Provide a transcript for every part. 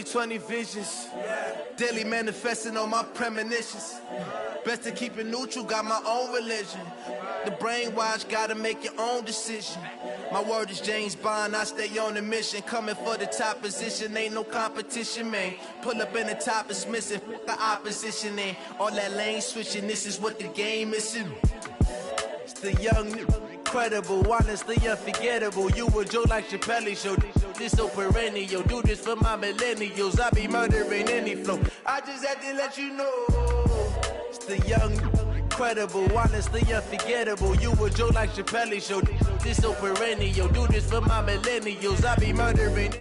2020 visions. Daily manifesting on my premonitions. Best to keep it neutral, got my own religion. The brainwash, gotta make your own decision. My word is James Bond, I stay on the mission. Coming for the top position, ain't no competition, man. Pull up in the top, it's missing, the opposition ain't. All that lane switching, this is what the game is. It's the young, incredible, honestly unforgettable. You a joke like Chappelle show. This so perennial, do this for my millennials. I be murdering any flow. I just had to let you know. It's the young, incredible, honestly unforgettable. You a joke like Chappelle show. This so perennial, do this for my millennials. I be murdering.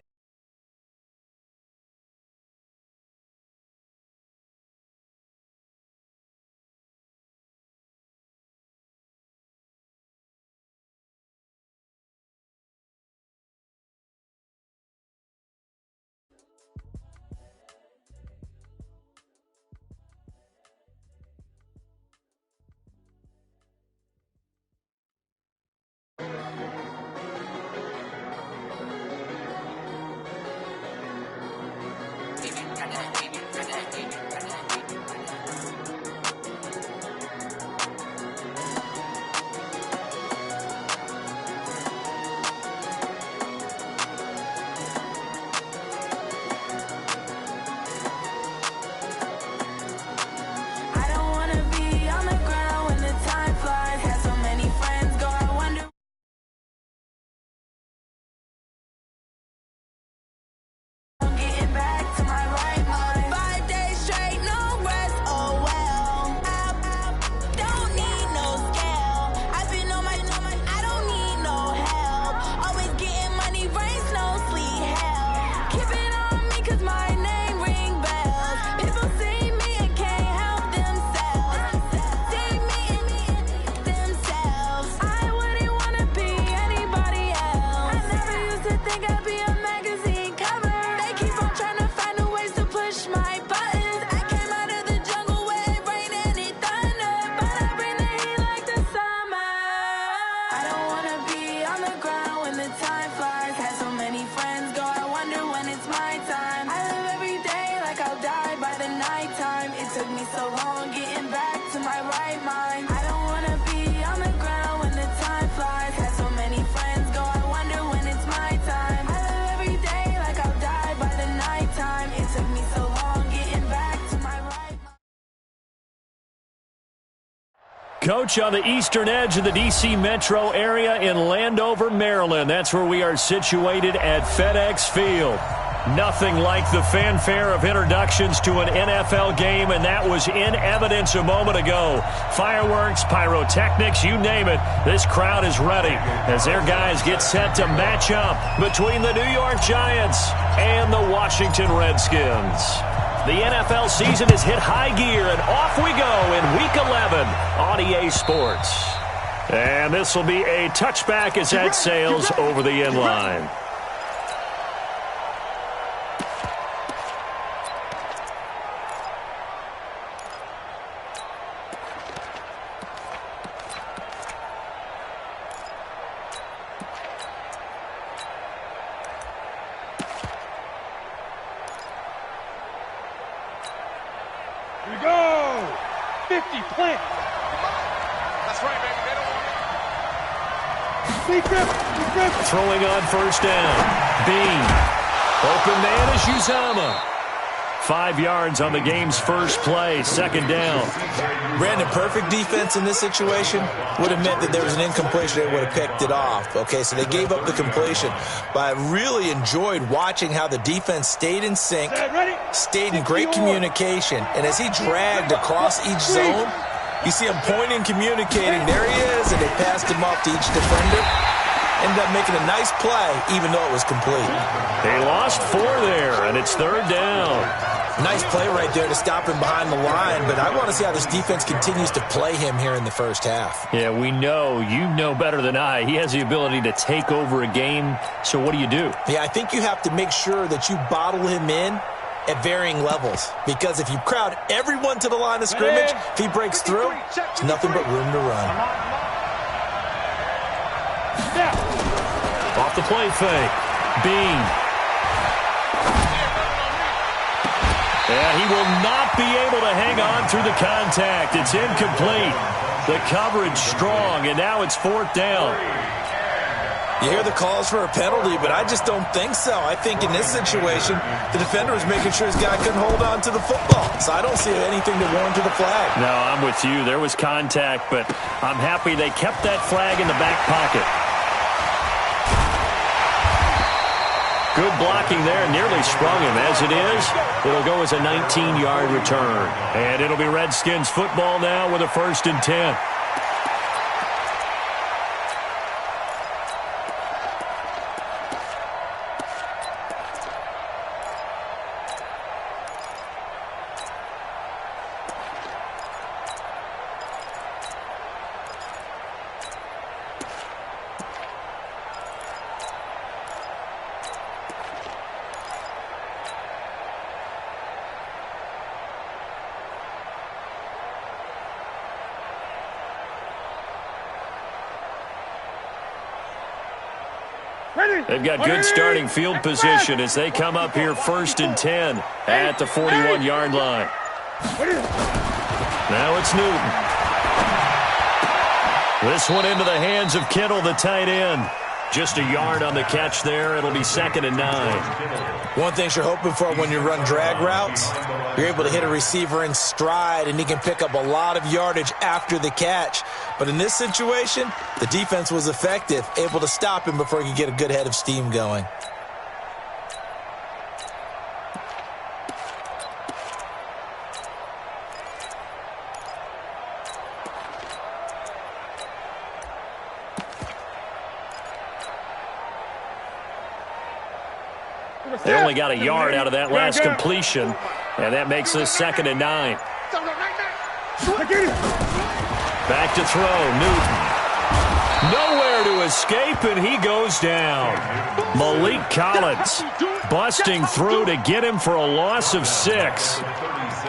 Coach, on the eastern edge of the D.C. metro area in Landover, Maryland. That's where we are situated at FedEx Field. Nothing like the fanfare of introductions to an NFL game, and that was in evidence a moment ago. Fireworks, pyrotechnics, you name it. This crowd is ready as their guys get set to match up between the New York Giants and the Washington Redskins. The NFL season has hit high gear, and off we go in Week 11 on EA Sports. And this will be a touchback as that sails over the end line. Here we go! 50, plant! That's right, baby. They don't want it. Throwing on first down. Bean. Open man is Uzomah. 5 yards on the game's first play, second down. Brandon, perfect defense in this situation would have meant that there was an incompletion. They would have picked it off. Okay, so they gave up the completion. But I really enjoyed watching how the defense stayed in sync, stayed in great communication. And as he dragged across each zone, you see him pointing, communicating. There he is, and they passed him off to each defender. Ended up making a nice play, even though it was complete. They lost 4 there, and it's third down. Nice play right there to stop him behind the line, but I want to see how this defense continues to play him here in the first half. Yeah, we know. You know better than I. He has the ability to take over a game, so what do you do? Yeah, I think you have to make sure that you bottle him in at varying levels, because if you crowd everyone to the line of scrimmage, if he breaks through, there's nothing but room to run. Off the play fake. Bean. And he will not be able to hang on through the contact. It's incomplete. The coverage strong, and now it's 4th down. You hear the calls for a penalty, but I just don't think so. I think in this situation, the defender was making sure his guy couldn't hold on to the football. So I don't see anything to warrant to the flag. No, I'm with you. There was contact, but I'm happy they kept that flag in the back pocket. Good blocking there, nearly sprung him. As it is, it'll go as a 19-yard return. And it'll be Redskins football now with a 1st and 10. They've got good starting field position as they come up here 1st and 10 at the 41-yard line. Now it's Newton. This one into the hands of Kittle, the tight end. Just a yard on the catch there. It'll be 2nd and 9. One thing you're hoping for when you run drag routes, you're able to hit a receiver in stride, and he can pick up a lot of yardage after the catch. But in this situation, the defense was effective, able to stop him before he could get a good head of steam going. They only got a yard out of that last completion, and that makes this 2nd and 9. Back to throw, Newton. Nowhere to escape, and he goes down. Malik Collins busting through to get him for a loss of 6.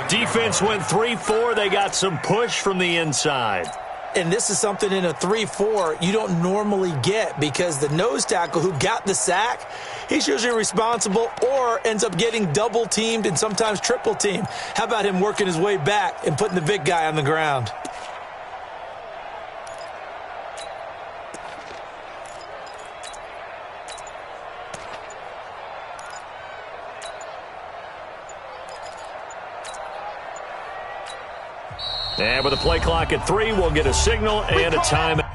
Defense went 3-4. They got some push from the inside. And this is something in a 3-4 you don't normally get, because the nose tackle who got the sack, he's usually responsible or ends up getting double-teamed and sometimes triple-teamed. How about him working his way back and putting the big guy on the ground? And with a play clock at 3, we'll get a signal and a timeout.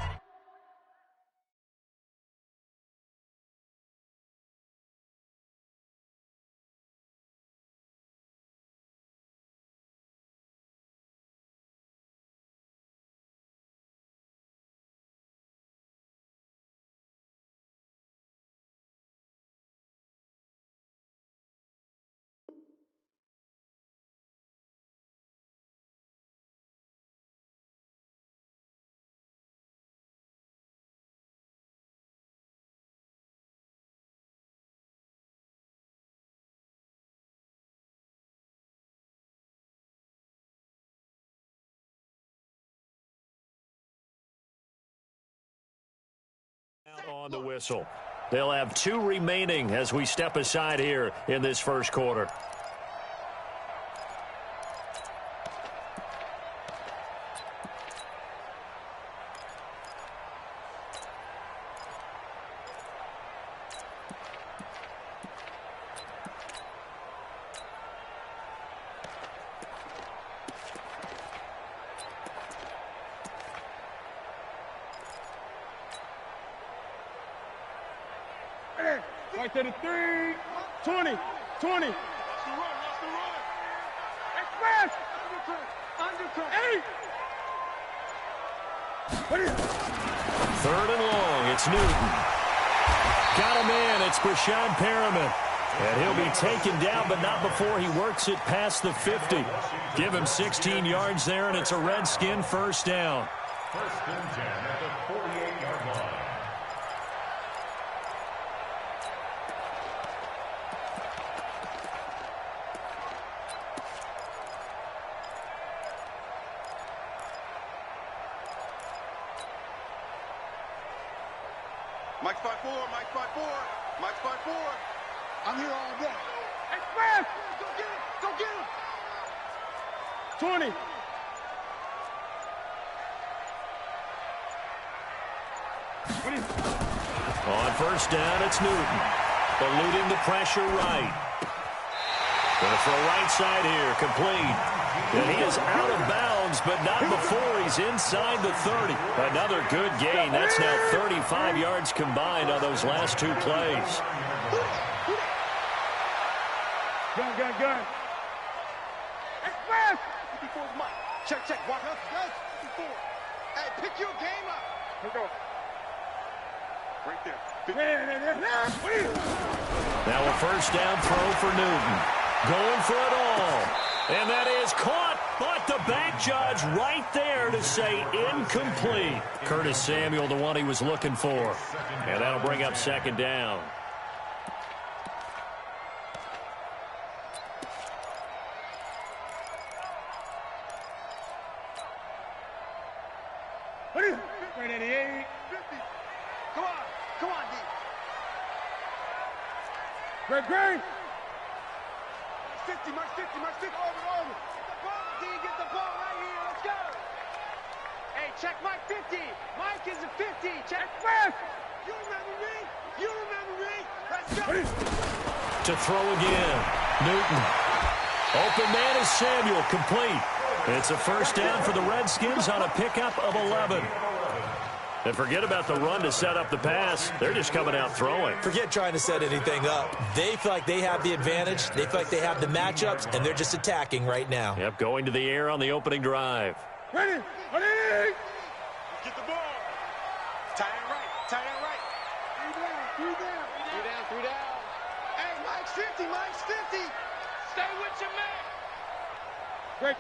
On the whistle. They'll have 2 remaining as we step aside here in this first quarter. Right to the 3, 20, 20. That's the run, Express! Under 8! 3rd and long, it's Newton. Got a man, it's Brashad Perriman. And he'll be taken down, but not before he works it past the 50. Give him 16 yards there, and it's a Redskin 1st down. 1st and 10 at the 48-yard line. Mike's 5-4, Mike's 5-4, Mike's 5-4. I'm here all day. Express! Go get him! Go get him! 20. On first down, it's Newton. Eluding the pressure right. Gonna throw right side here, complete. And he is out of bounds, but not before he's inside the 30. Another good gain. That's now 35 yards combined on those last two plays. Gun. Express! 54's Mike. Check. Walk up. 54. Hey, pick your game up. Here we go. Right there. Now a first down throw for Newton. Going for it all. And that is caught, but the back judge right there to say incomplete. Curtis Samuel, the one he was looking for. And that'll bring up second down. Right 88. 50. Come on, D. Great. 50, Mark 50. Over. Get the ball, D. Get the ball right here. Let's go. Hey, check Mike 50. Mike is a 50. Check first. You remember me. Let's go. To throw again. Newton. Open man is Samuel. Complete. It's a first down for the Redskins on a pickup of 11. And forget about the run to set up the pass. They're just coming out throwing. Forget trying to set anything up. They feel like they have the advantage. They feel like they have the matchups, and they're just attacking right now. Yep, going to the air on the opening drive. Ready. Get the ball. Tie it right. Three down. Hey, Mike's 50. Stay with your man. Great.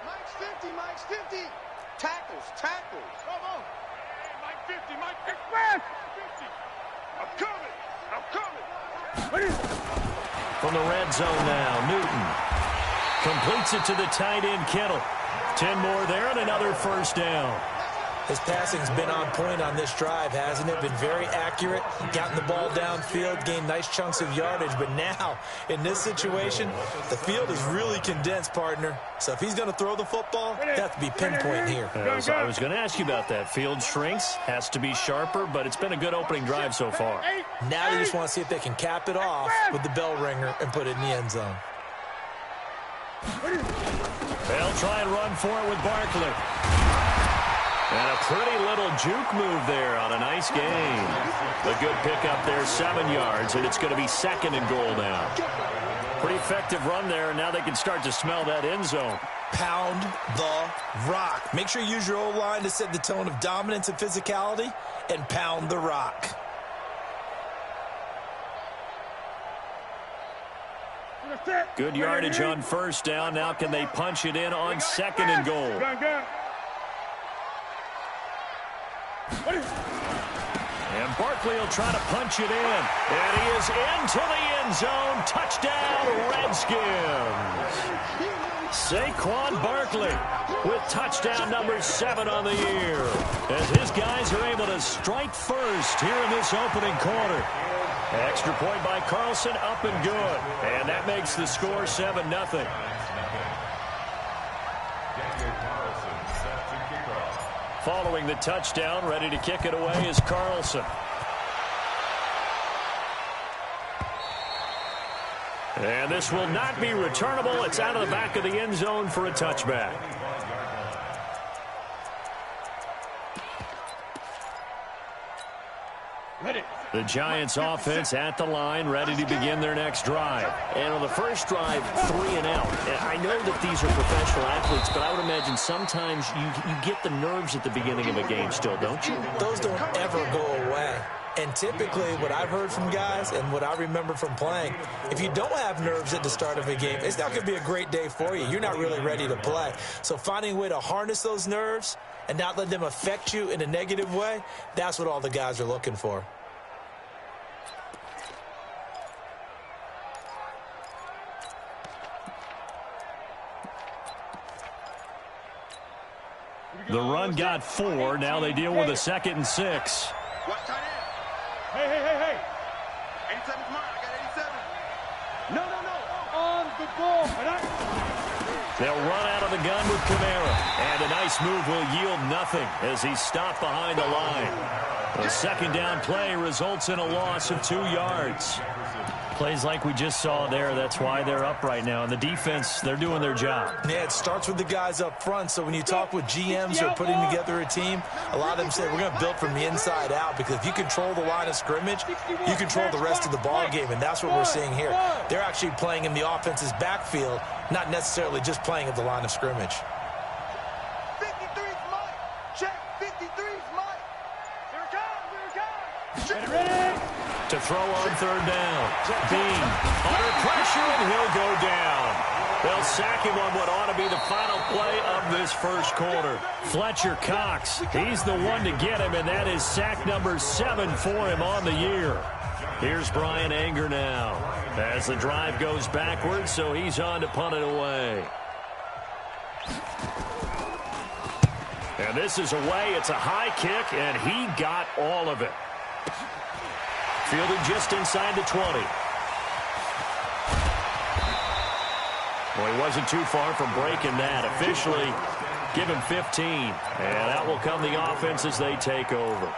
Mike's 50. Tackles. Come on. Hey, Mike 50. Express. 50. I'm coming. From the red zone now, Newton completes it to the tight end, Kittle. 10 more there and another first down. His passing's been on point on this drive, hasn't it? Been very accurate, gotten the ball downfield, gained nice chunks of yardage. But now, in this situation, the field is really condensed, partner. So if he's going to throw the football, they have to be pinpoint here. I was going to ask you about that. Field shrinks, has to be sharper, but it's been a good opening drive so far. Now they just want to see if they can cap it off with the bell ringer and put it in the end zone. They'll try and run for it with Barkley. And a pretty little juke move there on a nice game. A good pickup there, 7 yards, and it's going to be second and goal now. Pretty effective run there, and now they can start to smell that end zone. Pound the rock. Make sure you use your O-line to set the tone of dominance and physicality, and pound the rock. Good yardage on first down. Now can they punch it in on second and goal? And Barkley will try to punch it in. And he is into the end zone. Touchdown, Redskins. Saquon Barkley with touchdown number 7 on the year. As his guys are able to strike first here in this opening quarter. Extra point by Carlson, up and good. And that makes the score 7-0. Following the touchdown, ready to kick it away is Carlson. And this will not be returnable. It's out of the back of the end zone for a touchback. The Giants offense at the line, ready to begin their next drive. And on the first drive, 3 and out. And I know that these are professional athletes, but I would imagine sometimes you get the nerves at the beginning of a game still, don't you? Those don't ever go away. And typically what I've heard from guys and what I remember from playing, if you don't have nerves at the start of a game, it's not going to be a great day for you. You're not really ready to play. So finding a way to harness those nerves and not let them affect you in a negative way, that's what all the guys are looking for. The run got 4. Now they deal with a 2nd and 6. Watch tight end. Hey. 87's mine. I got 87. No. On the ball. They'll run out of the gun with Kamara. And a nice move will yield nothing as he's stopped behind the line. The second down play results in a loss of 2 yards. Plays like we just saw there. That's why they're up right now. And the defense, they're doing their job. Yeah, it starts with the guys up front. So when you talk with GMs who are putting together a team, a lot of them say we're going to build from the inside out, because if you control the line of scrimmage, you control the rest of the ball game, and that's what we're seeing here. They're actually playing in the offense's backfield, not necessarily just playing at the line of scrimmage. 53's Mike. Check. 53's Mike. Here it comes. Here it comes. Ready. To throw on third down. Bean under pressure, and he'll go down. They'll sack him on what ought to be the final play of this first quarter. Fletcher Cox, he's the one to get him, and that is sack number 7 for him on the year. Here's Brian Anger now as the drive goes backwards, so he's on to punt it away. And this is away. It's a high kick, and he got all of it. Fielded just inside the 20. Well, he wasn't too far from breaking that. Officially, give him 15. And that will come the offense as they take over.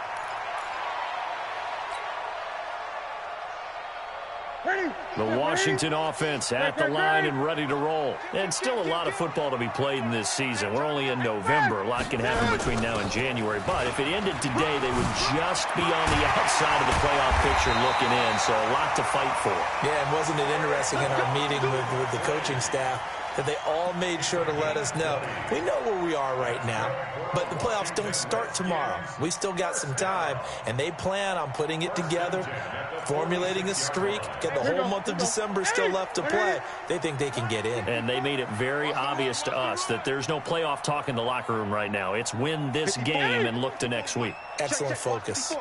The Washington offense at the line and ready to roll. And still a lot of football to be played in this season. We're only in November. A lot can happen between now and January. But if it ended today, they would just be on the outside of the playoff picture looking in. So a lot to fight for. Yeah, and wasn't it interesting in our meeting with the coaching staff that they all made sure to let us know, we know where we are right now, but the playoffs don't start tomorrow. We still got some time, and they plan on putting it together, formulating a streak, get the whole month of December still left to play. They think they can get in. And they made it very obvious to us that there's no playoff talk in the locker room right now. It's win this game and look to next week. Excellent focus.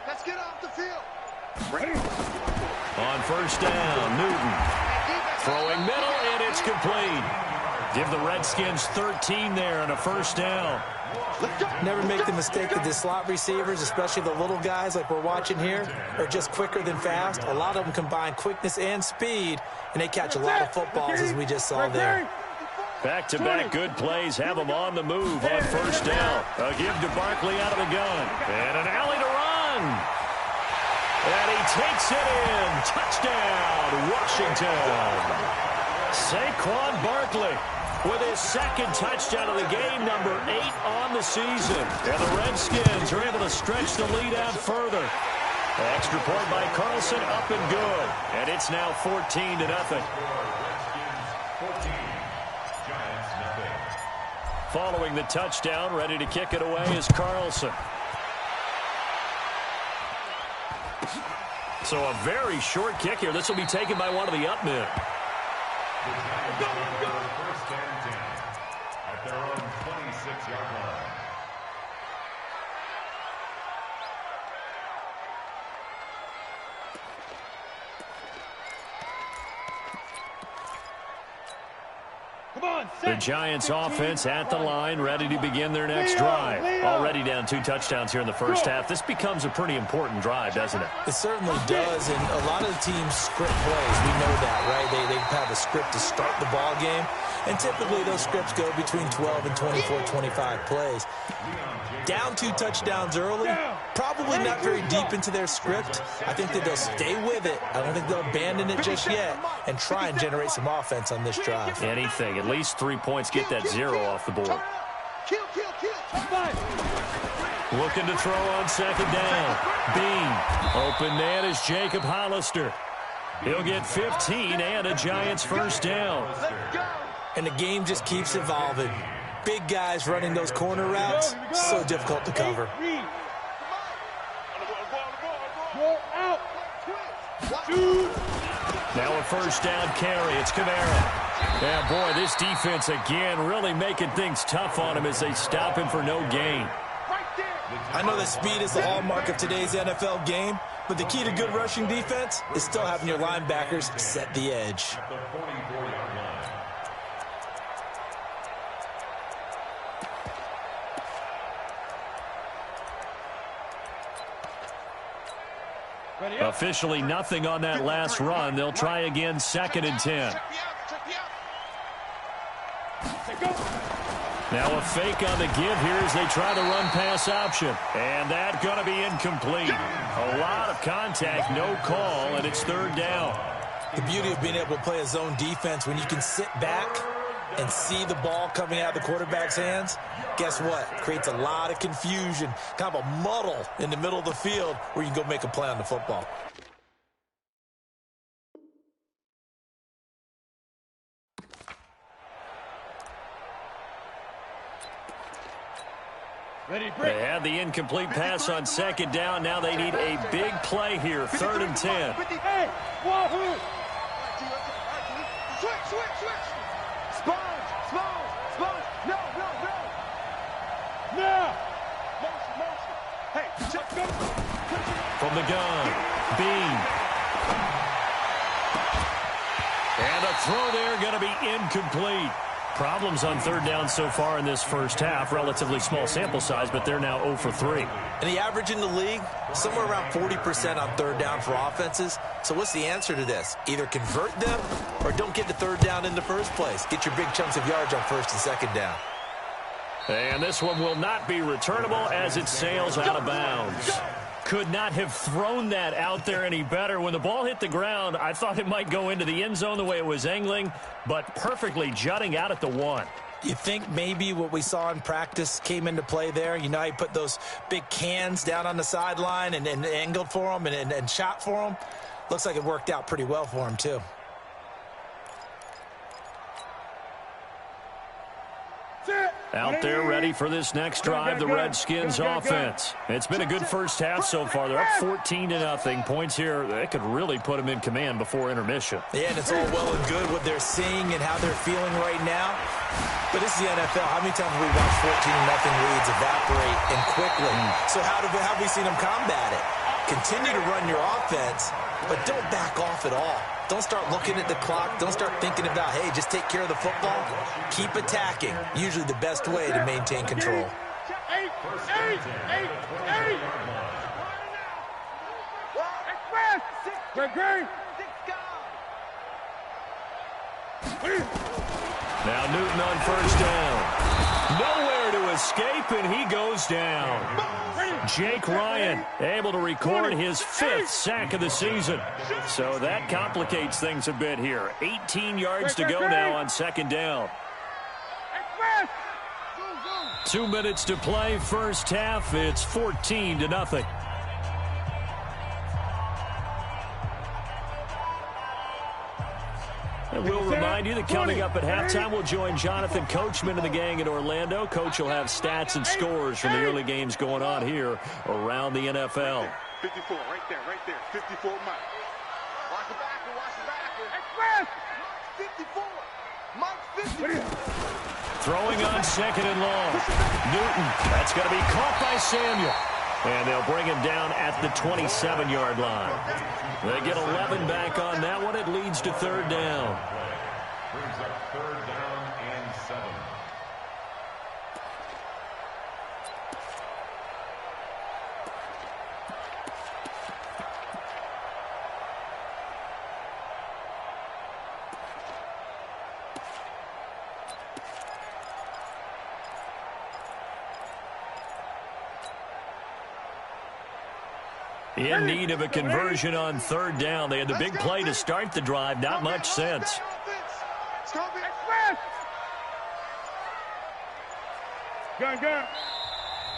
Let's get off the field. On first down, Newton. Throwing middle, and it's complete. Give the Redskins 13 there and a first down. Never make the mistake that the slot receivers, especially the little guys like we're watching here, are just quicker than fast. A lot of them combine quickness and speed, and they catch a lot of footballs, as we just saw there. Back-to-back good plays have them on the move on first down. A give to Barkley out of the gun. And an alley to run. And he takes it in. Touchdown, Washington. Saquon Barkley with his second touchdown of the game, number 8 on the season. And the Redskins are able to stretch the lead out further. Extra point by Carlson, up and good. And it's now 14-0. Following the touchdown, ready to kick it away is Carlson. So a very short kick here. This will be taken by one of the up men. First and 10 at their own 26-yard line. The Giants offense at the line, ready to begin their next drive. Already down 2 touchdowns here in the first half. This becomes a pretty important drive, doesn't it? It certainly does, and a lot of the teams script plays. We know that, right? They have a script to start the ball game, and typically those scripts go between 12 and 24, 25 plays. Down 2 touchdowns early, probably not very deep into their script. I think that they'll stay with it. I don't think they'll abandon it just yet and try and generate some offense on this drive. Anything. At least 3 points. Get that 0 off the board. Looking to throw on second down. Bean. Open man is Jacob Hollister. He'll get 15 and a Giants first down. And the game just keeps evolving. Big guys running those corner routes, so difficult to cover. Now a first down carry. It's Kamara. Yeah, boy, this defense again really making things tough on him as they stop him for no gain. I know that speed is the hallmark of today's NFL game, but the key to good rushing defense is still having your linebackers set the edge. Officially nothing on that last run. They'll try again, 2nd and 10. Now a fake on the give here as they try the run-pass option. And that's going to be incomplete. A lot of contact, no call, and it's 3rd down. The beauty of being able to play a zone defense when you can sit back and see the ball coming out of the quarterback's hands, guess what? Creates a lot of confusion, kind of a muddle in the middle of the field where you can go make a play on the football. They had the incomplete pass on 2nd down. Now they need a big play here, 3rd and 10. Switch. Sponge. No. Motion. Hey, check, go. From the gun, Bean. And a throw there going to be incomplete. Problems on 3rd down so far in this first half. Relatively small sample size, but they're now 0 for 3. And the average in the league, somewhere around 40% on 3rd down for offenses. So what's the answer to this? Either convert them or don't get to 3rd down in the first place. Get your big chunks of yards on 1st and 2nd down. And this one will not be returnable as it sails out of bounds. Could not have thrown that out there any better. When the ball hit the ground, I thought it might go into the end zone the way it was angling, but perfectly jutting out at the 1. You think maybe what we saw in practice came into play there? You know, he put those big cans down on the sideline and angled for them and shot for them. Looks like it worked out pretty well for him, too. Out there ready for this next drive, the Redskins offense. It's been a good first half so far. They're up 14-0. Points here, that could really put them in command before intermission. Yeah, and it's all well and good what they're seeing and how they're feeling right now. But this is the NFL. How many times have we watched 14-0 leads evaporate and quickly? So how have we seen them combat it? Continue to run your offense, but don't back off at all. Don't start looking at the clock. Don't start thinking about, hey, just take care of the football. Keep attacking. Usually the best way to maintain control. Now Newton on 1st down. Nowhere to escape, and he goes down. Jake Ryan able to record his 5th sack of the season. So that complicates things a bit here. 18 yards to go now on 2nd down. 2 minutes to play, first half. It's 14-0. And we'll remind you that coming up at halftime, we'll join Jonathan Coachman and the gang in Orlando. Coach will have stats and scores from the early games going on here around the NFL. 54, right there. 54, Mike. Watch the back. Mike 54. Throwing on 2nd and long. Newton, that's going to be caught by Samuel. And they'll bring him down at the 27-yard line. They get 11 back on that one. It leads to 3rd down. Brings up 3rd down and 7. In need of a conversion on 3rd down. They had the big play to start the drive. Not much sense.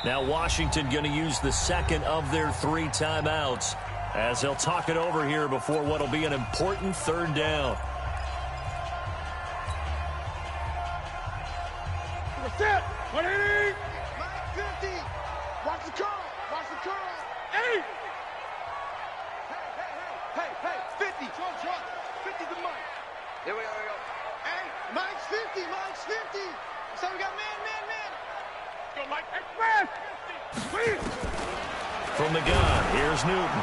Now Washington going to use the 2nd of their 3 timeouts as they'll talk it over here before what will be an important 3rd down. Set. 180. Mike 50. Watch the curl. 8. Hey, 50. 50 to Mike. Here we go. Hey, Mike's 50. So we got man. Go, Mike. Express. From the gun, here's Newton.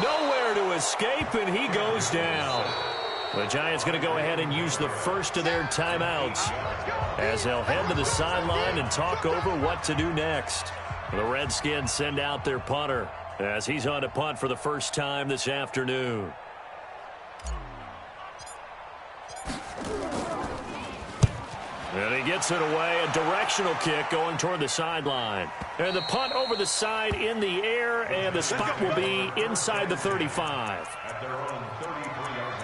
Nowhere to escape, and he goes down. The Giants going to go ahead and use the first of their timeouts as they'll head to the sideline and talk over what to do next. The Redskins send out their punter. as he's on to punt for the first time this afternoon. And he gets it away, a directional kick going toward the sideline. And the punt over the side in the air, and the spot will be inside the 35. At their own 33-yard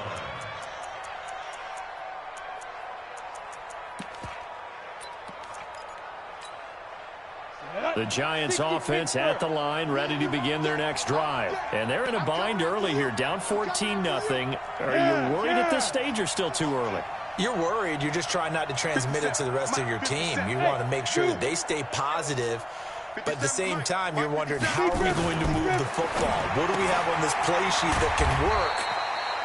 line. The Giants offense at the line, ready to begin their next drive. And they're in a bind early here, down 14-0. Are you worried at this stage or still too early? You're worried. You're just trying not to transmit it to the rest of your team. You want to make sure that they stay positive. But at the same time, you're wondering, how are we going to move the football? What do we have on this play sheet that can work?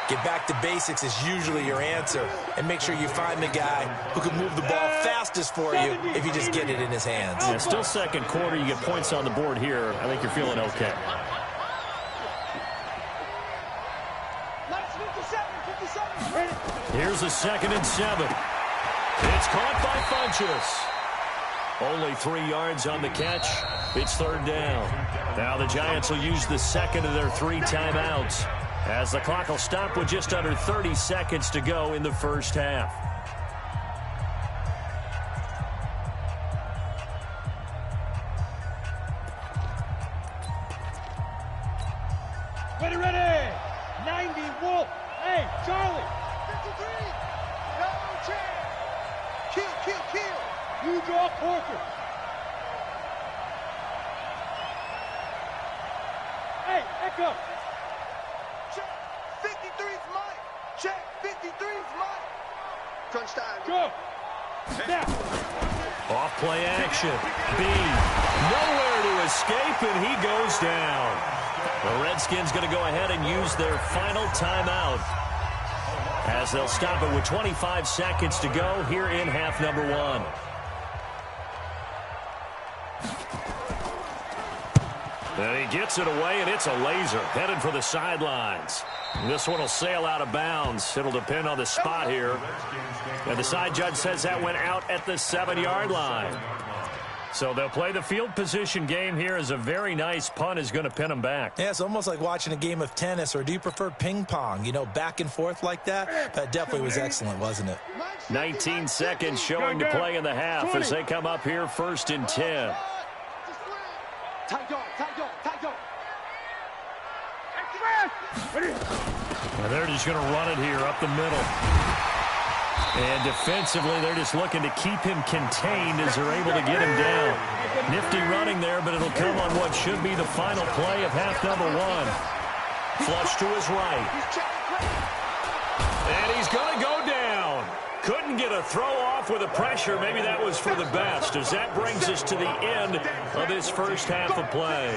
Get back to basics is usually your answer. And make sure you find the guy who can move the ball fastest for you if you just get it in his hands. Yeah, still second quarter. You get points on the board here. I think you're feeling okay. Here's a 2nd and 7. It's caught by Funchess. Only 3 yards on the catch. It's 3rd down. Now the Giants will use the second of their 3 timeouts, as the clock will stop with just under 30 seconds to go in the first half. Ready. 90 Wolf. Hey, Charlie. 53. No chance. Kill. You draw Corker. Hey, Echo. Check. 53's Mike. Check. 53's Mike. Crunch time. Go. Snap. Off play action. B. Nowhere to escape, and he goes down. The Redskins going to go ahead and use their final timeout, as they'll stop it with 25 seconds to go here in half number 1. And he gets it away, and it's a laser headed for the sidelines. This one will sail out of bounds. It'll depend on the spot here. And the side judge says that went out at the 7-yard line. So they'll play the field position game here, as a very nice punt is going to pin them back. Yeah, it's almost like watching a game of tennis, or do you prefer ping pong? You know, back and forth like that? That definitely was excellent, wasn't it? 19 seconds showing to play in the half as they come up here 1st and 10. And they're just going to run it here up the middle. And defensively, they're just looking to keep him contained as they're able to get him down. Nifty running there, but it'll come on what should be the final play of half number 1. Flush to his right. And he's going to go down. Couldn't get a throw off with the pressure. Maybe that was for the best, as that brings us to the end of this first half of play.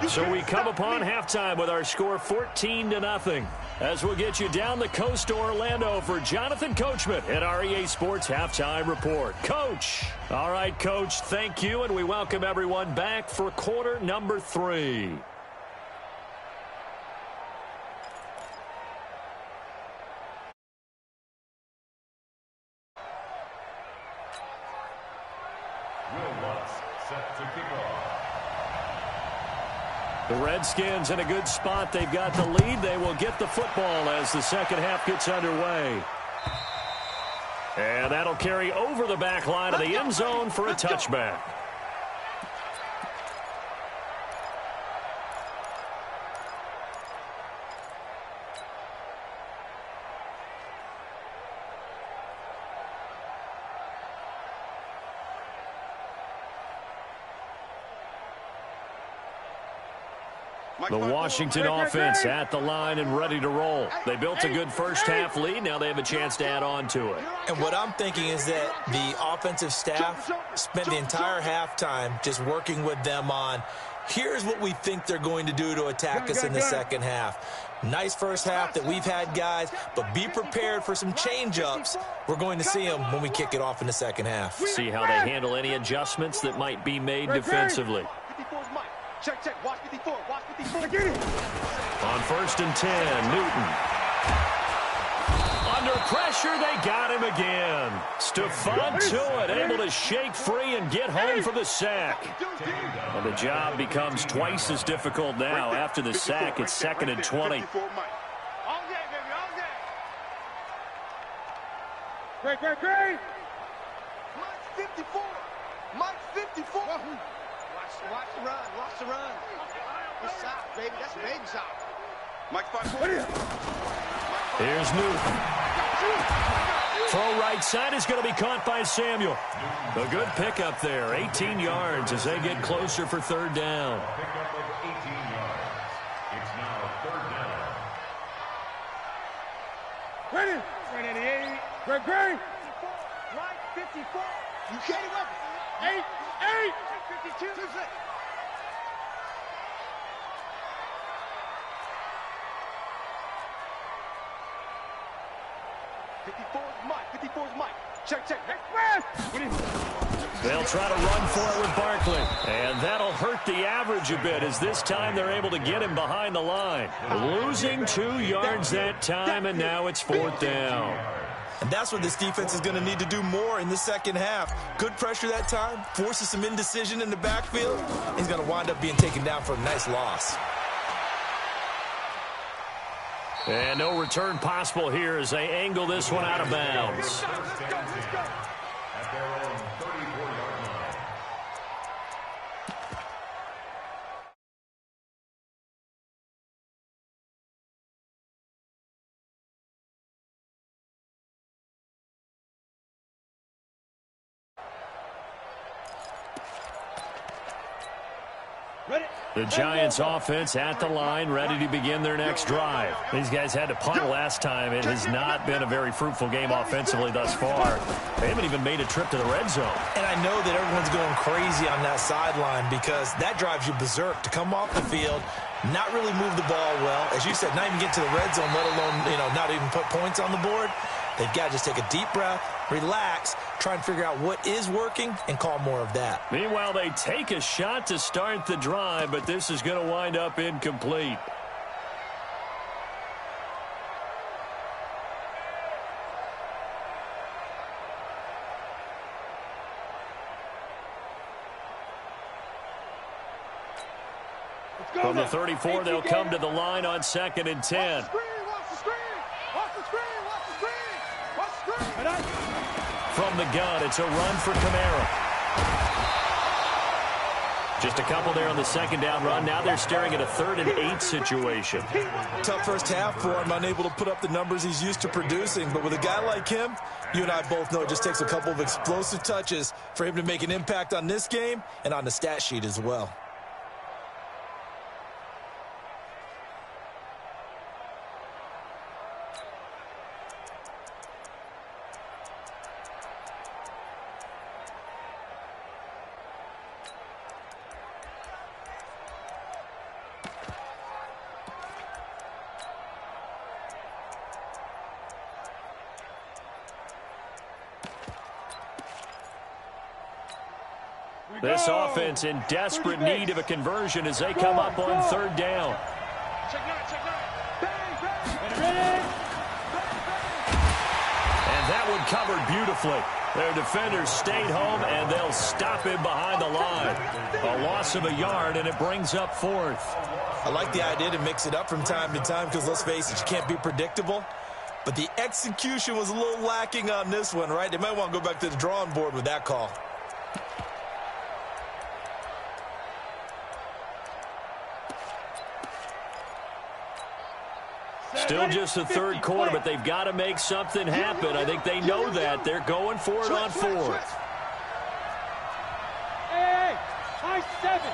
So we come upon halftime with our score 14-0. As we'll get you down the coast to Orlando for Jonathan Coachman at our EA Sports Halftime Report. Coach. All right, Coach, thank you, and we welcome everyone back for quarter number 3. Set to kick off. The Redskins in a good spot. They've got the lead. They will get the football as the second half gets underway. And that'll carry over the back line of the end zone for a touchback. The Washington offense at the line and ready to roll. They built a good first half lead. Now they have a chance to add on to it. And what I'm thinking is that the offensive staff spent the entire halftime just working with them on, here's what we think they're going to do to attack us in the second half. Nice first half that we've had, guys, but be prepared for some change-ups. We're going to see them when we kick it off in the second half. See how they handle any adjustments that might be made defensively. Check. Watch 54. On 1st and 10, Newton. Under pressure. They got him again. Stephon Tuitt able to shake free and get home for the sack. And the job becomes twice as difficult now. After the sack, it's 2nd and 20. All day, baby, all day. Great. Mike's 54. Mike's 54. Watch the run. Watch the run. Good shot, baby. That's a baby shot. Mike's 5-4. Here's Newton. Throw right side is going to be caught by Samuel. A good pickup there. 18 yards as they get closer for 3rd down. Pickup of 18 yards. It's now 3rd down. Ready. 88. Great. Mike 54. You can't even. 8. 52. 54's Mike. Check. They'll try to run for it with Barkley. And that'll hurt the average a bit as this time they're able to get him behind the line. Losing 2 yards that time, and now it's 4th down. And that's what this defense is going to need to do more in the second half. Good pressure that time, forces some indecision in the backfield. He's going to wind up being taken down for a nice loss. And no return possible here as they angle this one out of bounds. At their own 34-yard line. The Giants offense at the line, ready to begin their next drive. These guys had to punt last time. It has not been a very fruitful game offensively thus far. They haven't even made a trip to the red zone. And I know that everyone's going crazy on that sideline because that drives you berserk to come off the field, not really move the ball well. As you said, not even get to the red zone, let alone, not even put points on the board. They've got to just take a deep breath, relax, try and figure out what is working, and call more of that. Meanwhile, they take a shot to start the drive, but this is going to wind up incomplete. From the 34, they'll come to the line on 2nd and 10. From the gun, it's a run for Kamara. Just a couple there on the 2nd down run. Now they're staring at a 3rd and 8 situation. Tough first half for him, unable to put up the numbers he's used to producing. But with a guy like him, you and I both know it just takes a couple of explosive touches for him to make an impact on this game and on the stat sheet as well. This offense in desperate need of a conversion as they come up on 3rd down. And that one covered beautifully. Their defenders stayed home, and they'll stop him behind the line. A loss of a yard, and it brings up 4th. I like the idea to mix it up from time to time because, let's face it, you can't be predictable. But the execution was a little lacking on this one, right? They might want to go back to the drawing board with that call. Still just the 3rd quarter, but they've got to make something happen. I think they know that. They're going for it on 4th. Hey, high 7.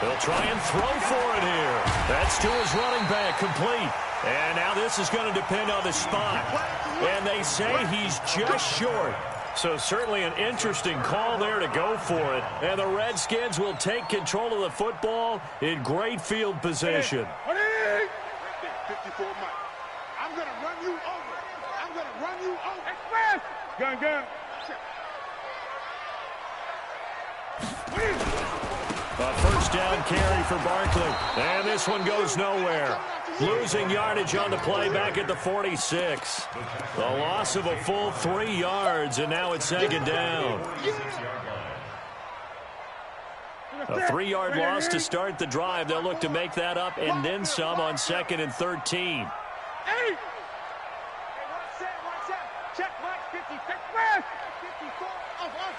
They'll try and throw for it here. That's to his running back, complete. And now this is going to depend on the spot. And they say he's just short. So certainly an interesting call there to go for it. And the Redskins will take control of the football in great field position. 54 Mike. I'm going to run you over. I'm going to run you over. Express. Gun. A first down carry for Barkley. And this one goes nowhere. Losing yardage on the play back at the 46. The loss of a full 3 yards, and now it's second down. A 3-yard loss to start the drive. They'll look to make that up and then some on 2nd and 13. Hey, check Mike 50. Check first. 54. Off.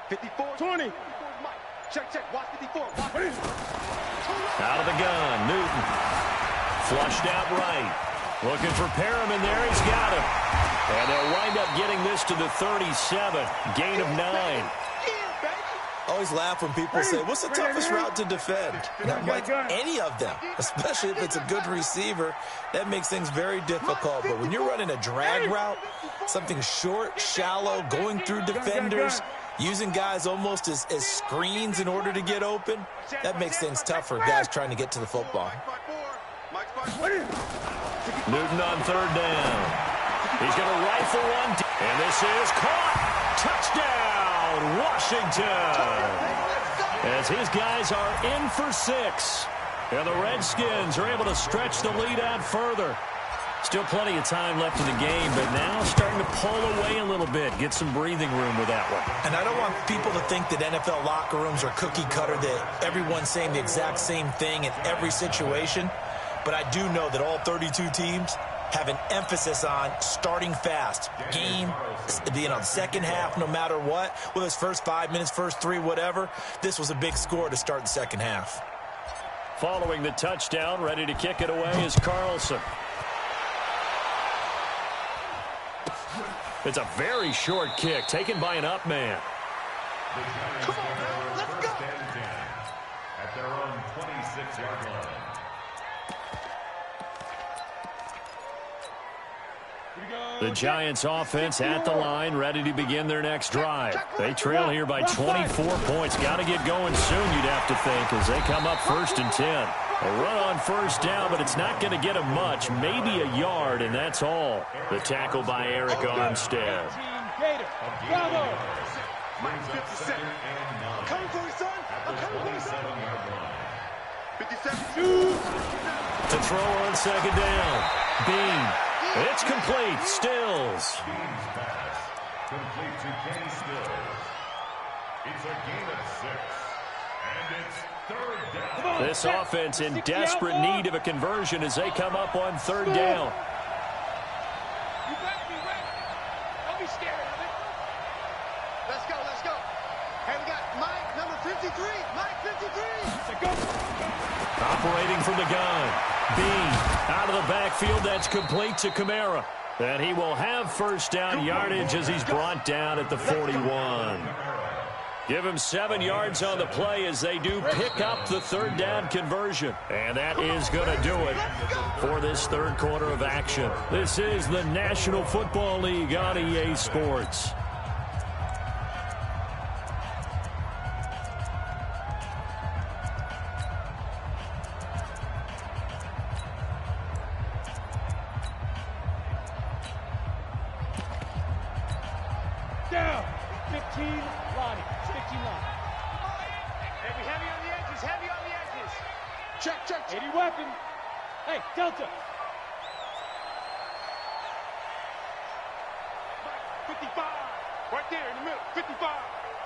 54. 20. Check. Watch 54. Out of the gun, Newton. Flushed out right. Looking for Perriman there. He's got him. And they'll wind up getting this to the 37. Gain of 9. Always laugh when people say, what's the toughest route to defend? And I'm like, any of them, especially if it's a good receiver. That makes things very difficult. But when you're running a drag route, something short, shallow, going through defenders, using guys almost as screens in order to get open, that makes things tough for guys trying to get to the football. Newton on 3rd down. He's going to rifle one. And this is caught. Touchdown, Washington. As his guys are in for 6. And the Redskins are able to stretch the lead out further. Still plenty of time left in the game, but now starting to pull away a little bit. Get some breathing room with that one. And I don't want people to think that NFL locker rooms are cookie cutter, that everyone's saying the exact same thing in every situation. But I do know that all 32 teams have an emphasis on starting fast. Game, second half, no matter what. Whether it's first 5 minutes, first 3, whatever. This was a big score to start the second half. Following the touchdown, ready to kick it away is Carlson. It's a very short kick, taken by an up man. Come on, man. Let's go. At their own 26-yard line. The Giants offense at the line, ready to begin their next drive. They trail here by 24 points. Got to get going soon, you'd have to think, as they come up 1st and 10. A run on 1st down, but it's not going to get them much. Maybe a yard, and that's all. The tackle by Eric Armstead. Bravo. Mike 57. I'm coming for you, son. I'm coming for you, son. 57. To throw on 2nd down. Bean. It's complete. Stills. Bean's pass. Complete to Kenny Stills. It's a gain of 6. And it's 3rd down. This offense in desperate need of a conversion as they come up on 3rd down. You better be ready. Don't be scared of it. Let's go. Hey, we got Mike, number 53. Mike 53. Go. Operating from the gun. Bean out of the backfield. That's complete to Kamara. And he will have 1st down yardage as he's brought down at the 41. Give him 7 yards on the play as they do pick up the 3rd down conversion. And that is going to do it for this 3rd quarter of action. This is the National Football League on EA Sports. Down. 15, Lonnie. 15 line. Heavy on the edges. Check. 80 weapon. Hey, Delta. 55. Right there in the middle. 55.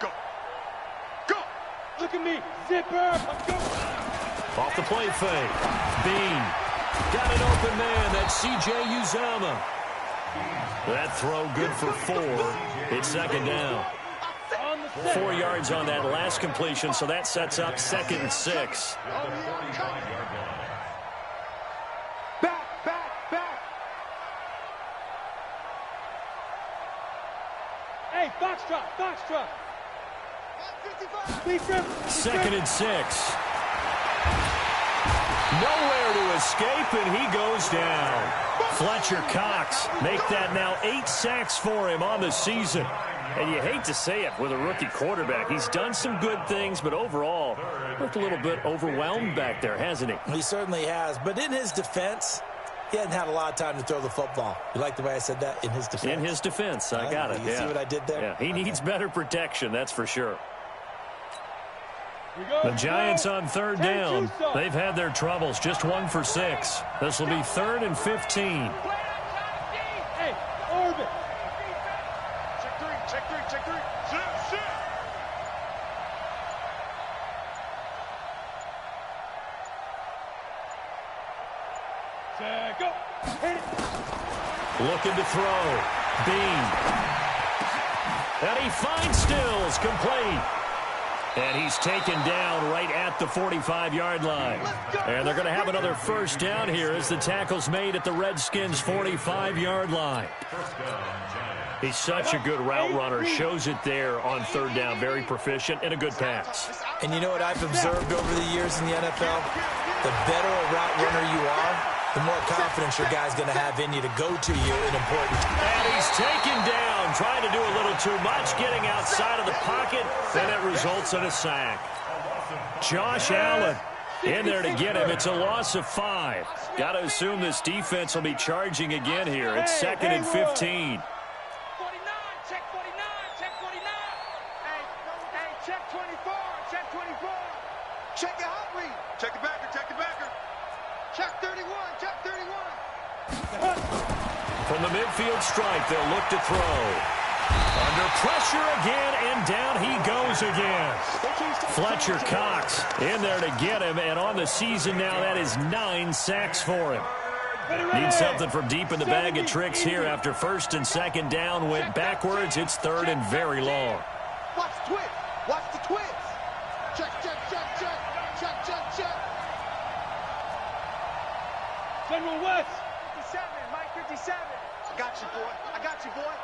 Go. Look at me. Zipper. Let's go. Off the play fake. Bean. Got an open man. That's C.J. Uzama. That throw good for 4. It's 2nd down. 4 yards on that last completion, so that sets up 2nd and 6. Back. Hey, Foxtrot. 2nd and 6. Nowhere to escape, and he goes down. Fletcher Cox make that now 8 sacks for him on the season. And you hate to say it with a rookie quarterback. He's done some good things, but overall, looked a little bit overwhelmed back there, hasn't he? He certainly has. But in his defense, He hadn't had a lot of time to throw the football. You like the way I said that? In his defense. In his defense. I got it. You see what I did there? Yeah, he needs better protection, that's for sure. The Giants on third down. They've had their troubles. Just 1 for 6. This will be 3rd and 15. Hey, orbit. Check three, check three, check three. Sit. Check up. Hit it. Looking to throw. Bean. And he finds Stills. Complete. And he's taken down right at the 45-yard line. And they're going to have another first down here as the tackle's made at the Redskins' 45-yard line. He's such a good route runner. Shows it there on third down. Very proficient and a good pass. And you know what I've observed over the years in the NFL? The better a route runner you are, the more confidence your guy's going to have in you to go to you in important. And he's taken down, trying to do a little too much, getting outside of the pocket, and it results in a sack. Josh Allen in there to get him. It's a loss of 5. Got to assume this defense will be charging again here. It's 2nd and 15. 49, check 49, check 49. Hey, check 24, check 24. Check your hot read. Check the backer, check the backer. Check 31, check 31. From the midfield stripe, they'll look to throw. Under pressure again, and down he goes again. Fletcher Cox in there to get him, and on the season now, that is 9 sacks for him. Needs something from deep in the bag of tricks here after 1st and 2nd down. Went backwards. It's 3rd and very long. Watch the twist. Watch the twist. Check, check, check, check. Check, check, check. General West. 57, Mike 57. I got you, boy. I got you, boy.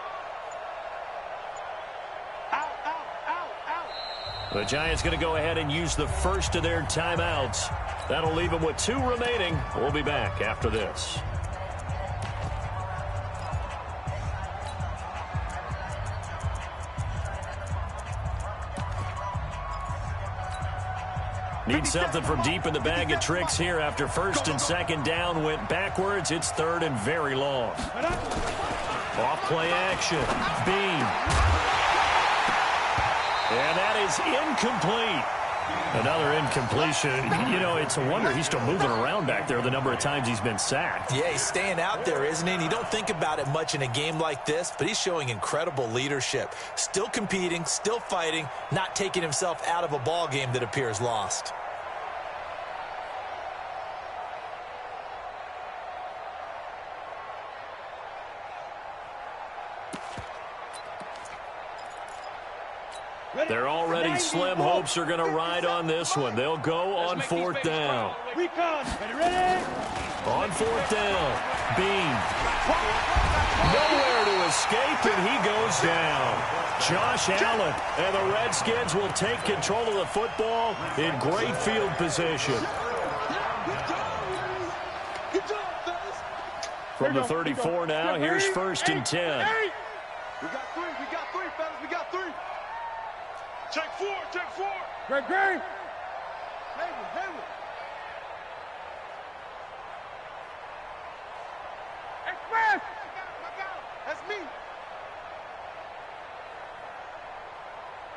Out, out, out, out. The Giants going to go ahead and use the first of their timeouts. That'll leave them with 2 remaining. We'll be back after this. Need something from deep in the bag of tricks here after 1st and 2nd down. Went backwards. It's 3rd and very long. Off play action. Bean. And that is incomplete. Another incompletion. You know, it's a wonder he's still moving around back there the number of times he's been sacked. Yeah, he's staying out there, isn't he? And you don't think about it much in a game like this, but he's showing incredible leadership. Still competing, still fighting, not taking himself out of a ball game that appears lost. They're already slim hopes are going to ride on this one. They'll go on 4th down. Recon, ready? On 4th down, Bean. Nowhere to escape, and he goes down. Josh Allen and the Redskins will take control of the football in great field position. From the 34 now, here's 1st and 10. We got 3, fellas, we got 3. Check 4, check 4. Great. Hayward. Express. I got him. That's me.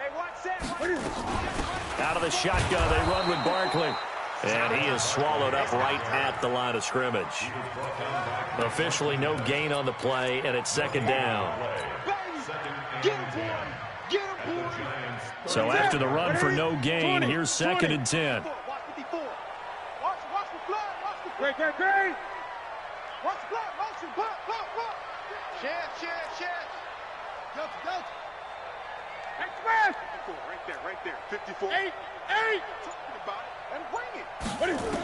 Hey, watch that. Out of the shotgun, they run with Barkley. And he is swallowed up right at the line of scrimmage. Officially no gain on the play, and it's 2nd down. So after the run for no gain, here's 2nd and 10. Watch the flood. Watch the Great. Watch the flood. Block. Chance. Go. Express. 54, right there. 54. 8. Talking about it. And bring it. What is it?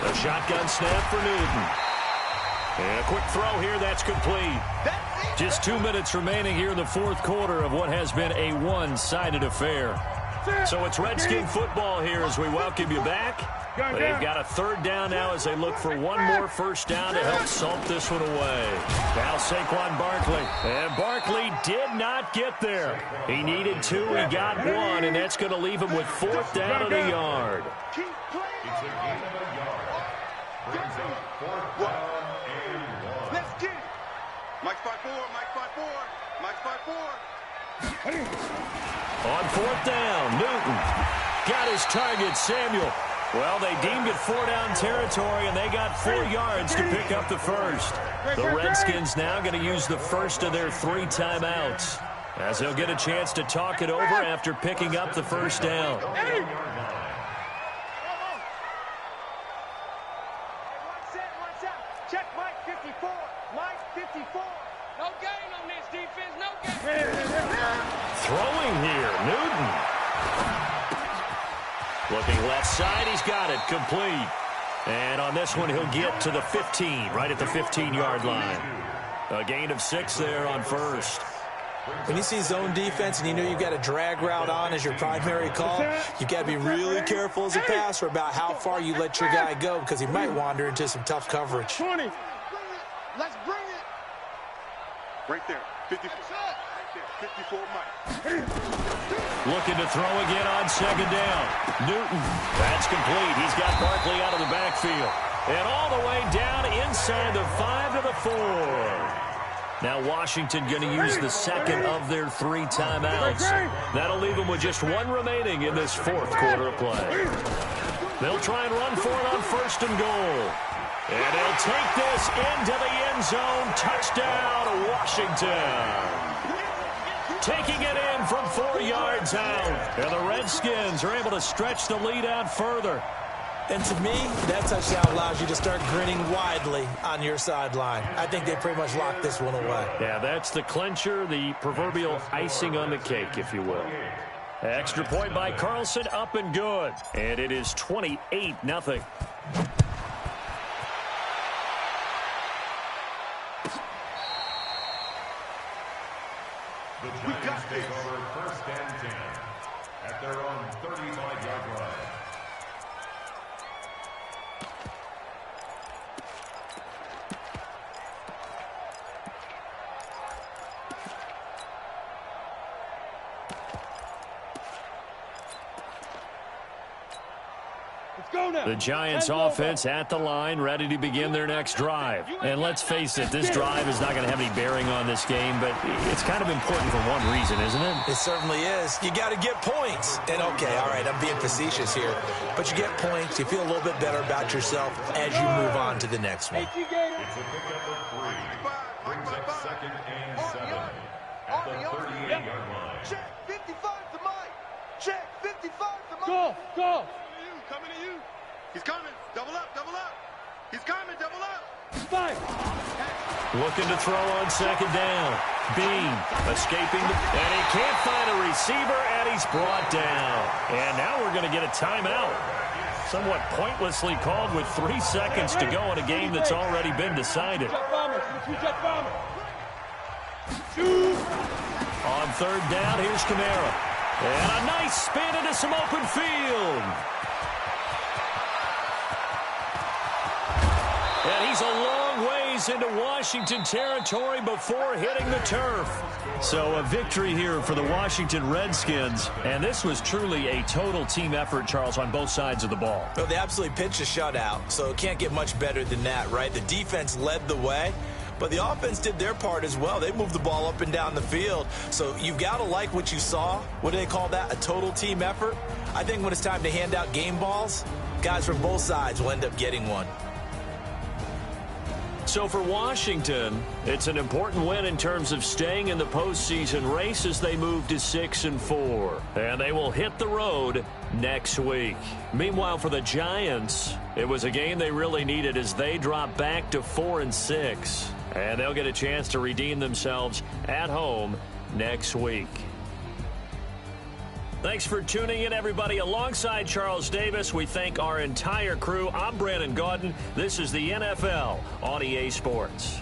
A shotgun snap for Newton. And a quick throw here, that's complete. Just 2 minutes remaining here in the 4th quarter of what has been a one-sided affair. So it's Redskin football here as we welcome you back. They've got a 3rd down now as they look for one more first down to help salt this one away. Now Saquon Barkley. And Barkley did not get there. He needed 2, he got 1, and that's going to leave him with 4th down and a yard. It's a gain of a yard. Brings up 4th down On fourth down, Newton got his target, Samuel. Well, they deemed it 4-down territory, and they got 4 yards to pick up the first. The Redskins now going to use the first of their 3 timeouts, as they'll get a chance to talk it over after picking up the first down. Check Mike 54. Mike 54. No gain on this defense. No gain. Throwing here, Newton. Looking left side, he's got it, complete. And on this one, he'll get to the 15, right at the 15-yard line. A gain of 6 there on first. When you see zone defense and you know you've got a drag route on as your primary call, you've got to be really careful as a passer about how far you let your guy go, because he might wander into some tough coverage. 20. Let's bring it. Right there. 54. Right there. 54 Mike. Looking to throw again on second down. Newton. That's complete. He's got Barkley out of the backfield. And all the way down inside the 5 to the 4. Now Washington going to use the second of their 3 timeouts. That'll leave them with just 1 remaining in this 4th quarter of play. They'll try and run for it on first and goal. And they'll take this into the end zone. Touchdown, Washington. Taking it in from 4 yards out. And the Redskins are able to stretch the lead out further. And to me, that touchdown allows you to start grinning widely on your sideline. I think they pretty much locked this one away. Yeah, that's the clincher, the proverbial icing on the cake, if you will. Extra point by Carlson, up and good. And it is 28-0. The Giants take over first and 10 at their own 35-yard line. The Giants offense at the line, ready to begin their next drive. And let's face it, this drive is not going to have any bearing on this game, but it's kind of important for one reason, isn't it? It certainly is. You got to get points. And okay, all right, I'm being facetious here, but you get points, you feel a little bit better about yourself as you move on to the next one. It's a pickup of 3. Brings up second and 7 at the 38-yard line. Check 55 to Mike. Check 55 to Mike. Go. Coming to you. He's coming. Double up. He's coming. Double up. 5. Looking to throw on second down. Bean escaping, and he can't find a receiver, and he's brought down. And now we're going to get a timeout. Somewhat pointlessly called with 3 seconds to go in a game that's already been decided. On third down, here's Kamara. And a nice spin into some open field. And he's a long ways into Washington territory before hitting the turf. So a victory here for the Washington Redskins. And this was truly a total team effort, Charles, on both sides of the ball. Well, they absolutely pitched a shutout, so it can't get much better than that, right? The defense led the way, but the offense did their part as well. They moved the ball up and down the field. So you've got to like what you saw. What do they call that? A total team effort? I think when it's time to hand out game balls, guys from both sides will end up getting one. So for Washington, it's an important win in terms of staying in the postseason race as they move to 6-4. And they will hit the road next week. Meanwhile, for the Giants, it was a game they really needed as they drop back to 4-6. And they'll get a chance to redeem themselves at home next week. Thanks for tuning in, everybody. Alongside Charles Davis, we thank our entire crew. I'm Brandon Gaudin. This is the NFL on EA Sports.